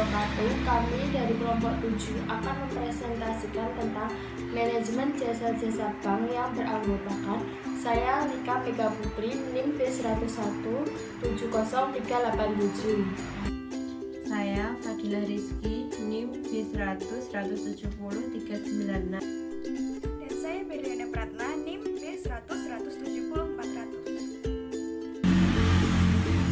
wabarakatuh. Kami dari kelompok 7 akan mempresentasikan tentang manajemen jasa-jasa bank yang beranggotakan saya Lika Mega Putri, NIM B101 70387. Saya Fadilah Rizky, NIM B100 170 396. Dan saya Berliana Pratna, NIM B100 170 400.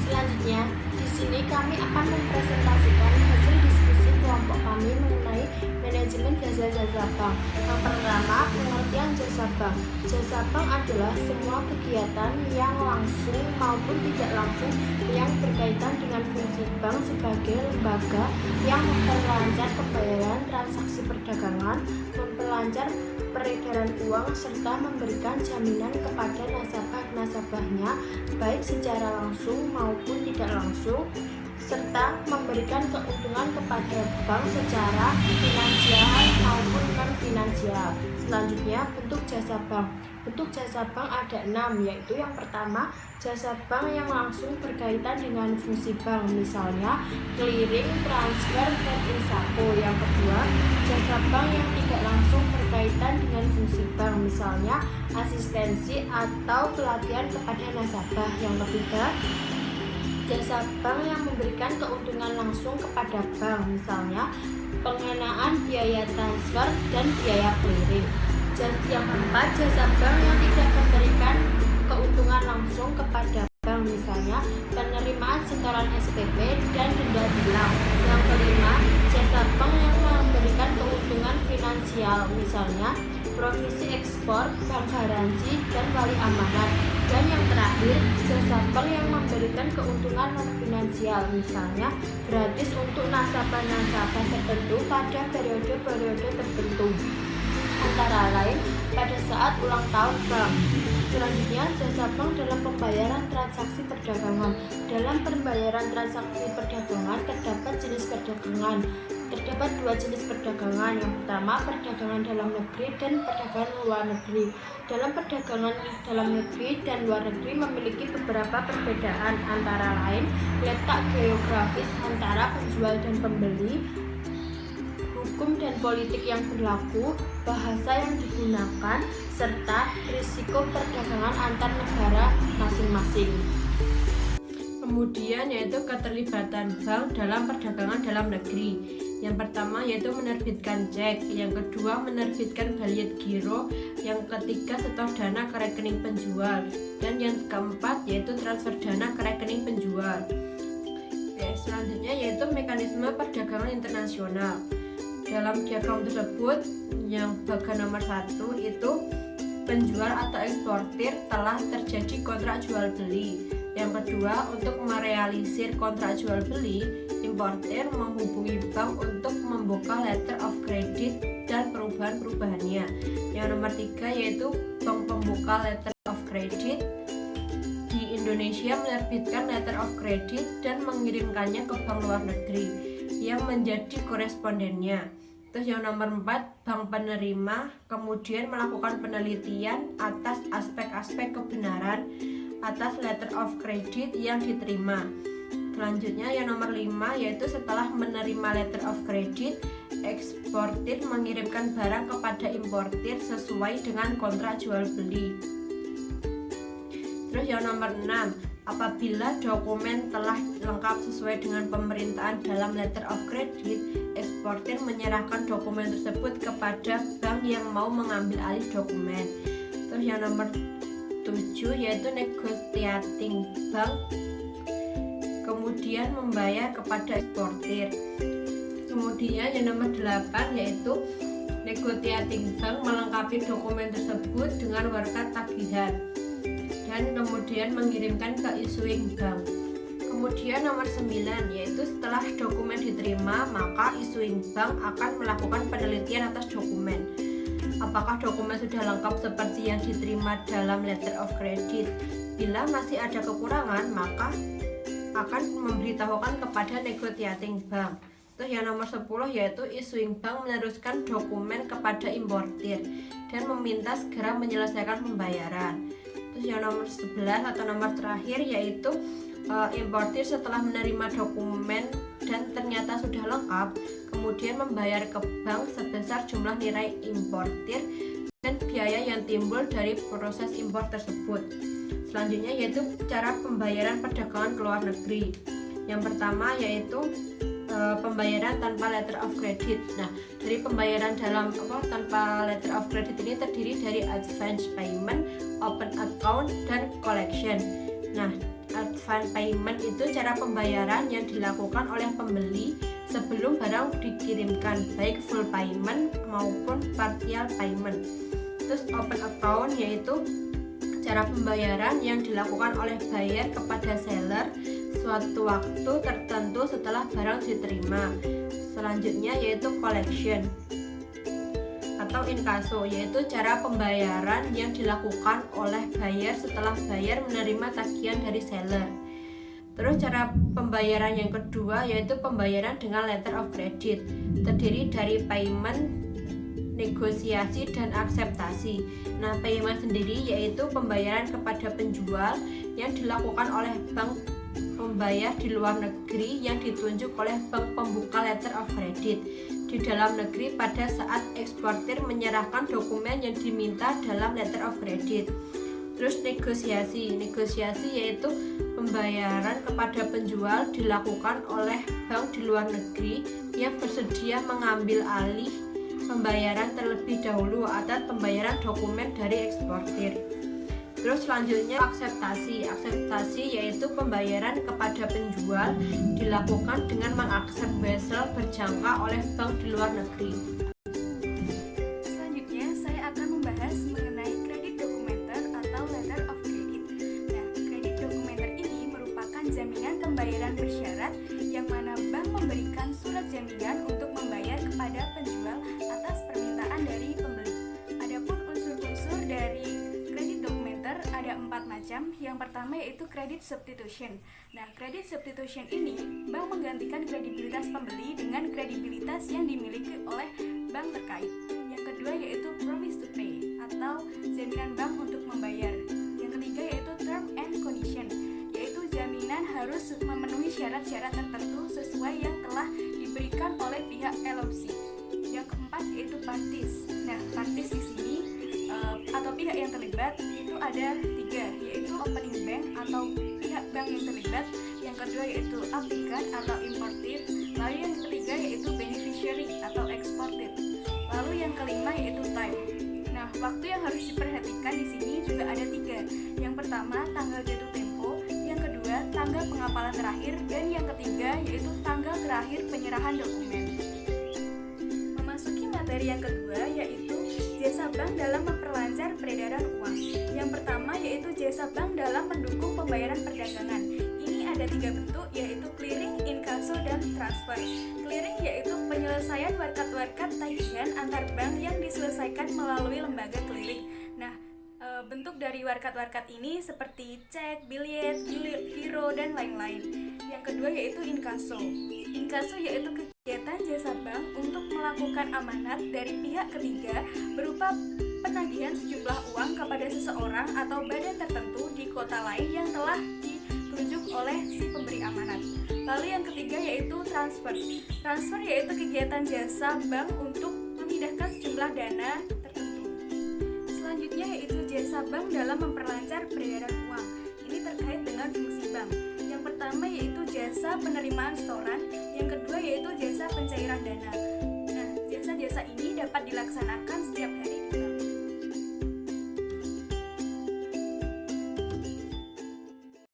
Selanjutnya, di sini kami akan mempresentasikan hasil diskusi kelompok kami mengenai manajemen jasa-jasa bank. Yang pertama, pengertian jasa bank. Jasa bank adalah semua kegiatan yang langsung maupun tidak langsung yang berkaitan dengan fungsi bank sebagai lembaga yang memperlancar pembayaran transaksi perdagangan, memperlancar peredaran uang, serta memberikan jaminan kepada nasabah-nasabahnya baik secara langsung maupun tidak langsung, serta memberikan keuntungan kepada bank secara finansial maupun non-finansial. Selanjutnya, bentuk jasa bank. Bentuk jasa bank ada 6, yaitu yang pertama, jasa bank yang langsung berkaitan dengan fungsi bank, misalnya clearing, transfer, dan insako. Yang kedua, jasa bank yang tidak langsung berkaitan dengan fungsi bank, misalnya asistensi atau pelatihan kepada nasabah. Yang ketiga, jasa bank yang memberikan keuntungan langsung kepada bank, misalnya pengenaan biaya transfer dan biaya clearing. Yang keempat, jasa bank yang tidak memberikan keuntungan langsung kepada bank, misalnya penerimaan setoran SPP dan denda tilang. Yang kelima, jasa bank yang memberikan keuntungan finansial, misalnya provisi ekspor, bank garansi, dan wali amanat. Dan yang terakhir, jasa bank yang memberikan keuntungan non-finansial, misalnya gratis untuk nasabah-nasabah tertentu pada periode-periode tertentu, antara lain pada saat ulang tahun bank. Selanjutnya, jasa bank dalam pembayaran transaksi perdagangan. Dalam pembayaran transaksi perdagangan terdapat jenis perdagangan. Terdapat 2 jenis perdagangan. Yang pertama, perdagangan dalam negeri dan perdagangan luar negeri. Dalam perdagangan dalam negeri dan luar negeri memiliki beberapa perbedaan, antara lain letak geografis antara penjual dan pembeli, hukum dan politik yang berlaku, bahasa yang digunakan, serta risiko perdagangan antar negara masing-masing. Kemudian yaitu keterlibatan bank dalam perdagangan dalam negeri. Yang pertama yaitu menerbitkan cek, yang kedua menerbitkan balyet giro, yang ketiga setor dana ke rekening penjual, dan yang keempat yaitu transfer dana ke rekening penjual. Selanjutnya yaitu mekanisme perdagangan internasional. Dalam diagram tersebut, yang bagian nomor 1 itu penjual atau eksportir telah terjadi kontrak jual beli. Yang kedua, untuk merealisir kontrak jual beli, importir menghubungi bank untuk membuka letter of credit dan perubahan-perubahannya. Yang nomor 3 yaitu bank pembuka letter of credit di Indonesia menerbitkan letter of credit dan mengirimkannya ke bank luar negeri yang menjadi korespondennya. Terus yang nomor 4, bank penerima kemudian melakukan penelitian atas aspek-aspek kebenaran atas letter of credit yang diterima. Selanjutnya yang nomor 5 yaitu setelah menerima letter of credit, eksportir mengirimkan barang kepada importir sesuai dengan kontrak jual beli. Terus yang nomor 6, apabila dokumen telah lengkap sesuai dengan pemerintahan dalam letter of credit, eksportir menyerahkan dokumen tersebut kepada bank yang mau mengambil alih dokumen. Terus yang nomor 7 yaitu negotiating bank kemudian membayar kepada eksportir. Kemudian yang nomor 8 yaitu negotiating bank melengkapi dokumen tersebut dengan warkat tagihan dan kemudian mengirimkan ke issuing bank. Kemudian nomor 9 yaitu setelah dokumen diterima, maka issuing bank akan melakukan penelitian atas dokumen. Apakah dokumen sudah lengkap seperti yang diterima dalam letter of credit? Bila masih ada kekurangan, maka akan memberitahukan kepada negotiating bank. Terus yang nomor 10 yaitu issuing bank meneruskan dokumen kepada importir dan meminta segera menyelesaikan pembayaran. Terus yang nomor 11 atau nomor terakhir yaitu importir setelah menerima dokumen dan ternyata sudah lengkap, kemudian membayar ke bank sebesar jumlah nilai importir dan biaya yang timbul dari proses impor tersebut. Selanjutnya yaitu cara pembayaran perdagangan ke luar negeri. Yang pertama yaitu pembayaran tanpa letter of credit. Nah, dari pembayaran tanpa letter of credit ini terdiri dari advance payment, open account, dan collection. Nah, advance payment itu cara pembayaran yang dilakukan oleh pembeli sebelum barang dikirimkan, baik full payment maupun partial payment. Terus open account yaitu cara pembayaran yang dilakukan oleh buyer kepada seller suatu waktu tertentu setelah barang diterima. Selanjutnya yaitu collection atau inkasso, yaitu cara pembayaran yang dilakukan oleh buyer setelah buyer menerima tagihan dari seller. Terus cara pembayaran yang kedua yaitu pembayaran dengan letter of credit, terdiri dari payment, negosiasi, dan akseptasi. Nah, payment sendiri yaitu pembayaran kepada penjual yang dilakukan oleh bank pembayar di luar negeri yang ditunjuk oleh bank pembuka letter of credit di dalam negeri pada saat eksportir menyerahkan dokumen yang diminta dalam letter of credit. Terus negosiasi yaitu pembayaran kepada penjual dilakukan oleh bank di luar negeri yang bersedia mengambil alih pembayaran terlebih dahulu atas pembayaran dokumen dari eksportir. Terus selanjutnya akseptasi yaitu pembayaran kepada penjual dilakukan dengan mengaksep vessel berjangka oleh bank di luar negeri. Selanjutnya saya akan membahas mengenai kredit dokumenter atau letter of credit. Nah, kredit dokumenter ini merupakan jaminan pembayaran bersyarat yang mana bank memberikan surat jaminan untuk membayar kepada penjual atas permintaan dari pembeli. Adapun unsur-unsur dari ada 4 macam. Yang pertama yaitu credit substitution. Nah, credit substitution ini bank menggantikan kredibilitas pembeli dengan kredibilitas yang dimiliki oleh bank terkait. Yang kedua yaitu promise to pay atau jaminan bank untuk membayar. Yang ketiga yaitu term and condition, yaitu jaminan harus memenuhi syarat-syarat tertentu sesuai yang telah diberikan oleh pihak LOC. Yang keempat yaitu parties. Nah, parties di sini atau pihak yang terlibat itu ada 3, yaitu opening bank atau pihak bank yang terlibat. Yang kedua yaitu aplikan atau importir. Lalu yang ketiga yaitu beneficiary atau exported. Lalu yang kelima yaitu time. Nah, waktu yang harus diperhatikan di sini juga ada 3. Yang pertama tanggal jatuh tempo, yang kedua tanggal pengapalan terakhir, dan yang ketiga yaitu tanggal terakhir penyerahan dokumen. Memasuki materi yang kedua yaitu jasa bank dalam memperlancar peredaran uang. Yang pertama yaitu jasa bank dalam mendukung pembayaran perdagangan. Ini ada 3 bentuk yaitu clearing, inkasso, dan transfer. Clearing yaitu penyelesaian warkat-warkat tagihan antar bank yang diselesaikan melalui lembaga clearing. Nah, bentuk dari warkat-warkat ini seperti cek, biljet, giro, dan lain-lain. Yang kedua yaitu inkasso. Inkasso yaitu kegiatan jasa bank untuk melakukan amanat dari pihak ketiga berupa penagihan sejumlah uang kepada seseorang atau badan tertentu di kota lain yang telah ditunjuk oleh si pemberi amanat. Lalu yang ketiga yaitu transfer. Transfer yaitu kegiatan jasa bank untuk memindahkan sejumlah dana tertentu. Selanjutnya yaitu jasa bank dalam memperlancar peredaran uang. Ini terkait dengan fungsi bank. Yang pertama yaitu jasa penerimaan setoran, yang kedua yaitu jasa pencairan dana. Nah, jasa-jasa ini dapat dilaksanakan setiap hari